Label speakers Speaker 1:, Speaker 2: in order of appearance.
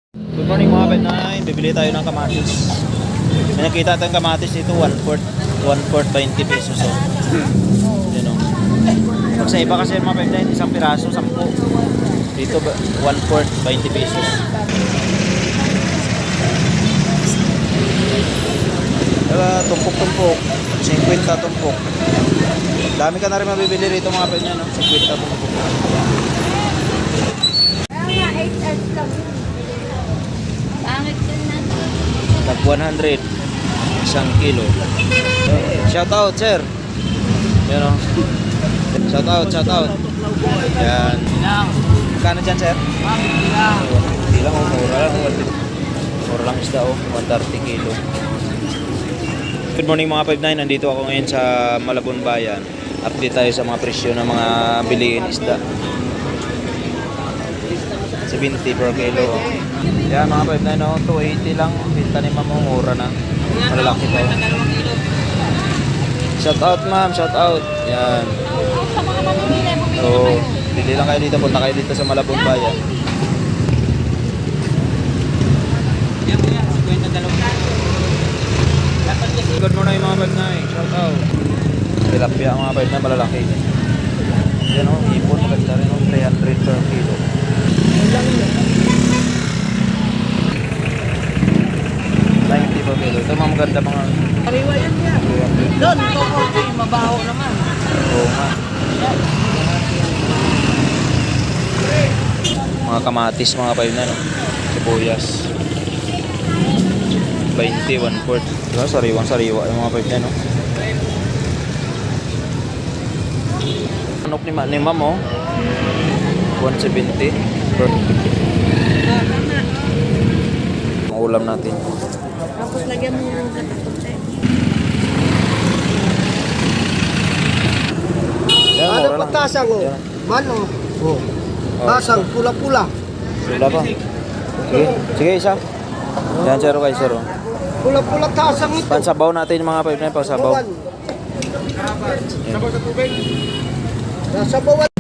Speaker 1: Good morning mga pet9, bibili tayo ng kamatis. May nakita tayong kamatis dito, 1/4 20 pesos. So, yun o. Pag sa iba kasi mga pet9, isang piraso, 10. Dito 1/4 20 pesos. Tumpok-tumpok, 50 tumpok. Dami ka na rin mabibili rito mga pet9, no? 50 tumpok. Tag 100 isang kilo. Shout out sir. Yan o. Shout out. Yan. Kano dyan sir? Hindi lang o. Mura lang isda o. 130 kilo. Good morning mga 5-9. Nandito ako ngayon sa Malabon Bayan. Update tayo sa mga presyo ng mga bilihin isda. 70 per kilo. Yan mga 5-9 o. 280 lang. Binta ni ma'am, mura na. Malalaki pa. Shout out ma'am, shout out. Yan. So, bili lang kayo dito. Punta kayo dito sa Malabon Bayan. Good morning mga 5-9. Shout out. Tilapia mga 5-9, malalaki. Yan o, ipon maganda rin o. 300 per kilo. 90 per kilo. Ito mga maganda mga...
Speaker 2: Kariwa yan niya. Doon, ito po, mabaho naman.
Speaker 1: Oo nga. Mga kamatis, mga 5 na, no? Sibuyas. 20, 1/4. Diba? Sariwang-sariwa yung mga 5 na, no? Anok ni ma'am, oh. 170 per... Ang ulam natin.
Speaker 2: Tapos lagyan mo yung katapunte.
Speaker 1: Yan,
Speaker 3: Ano
Speaker 1: mura lang.
Speaker 3: pagtasang o?
Speaker 1: Yan.
Speaker 3: Mano? Oh. Tasang, pula-pula.
Speaker 1: Wala pa. Sige, isa. Yan, sir, kay sir. Oh.
Speaker 3: Pula-pula tasang ito.
Speaker 1: Pansabaw natin yung mga 5 na yun, pansabaw.
Speaker 3: Nasa bawan.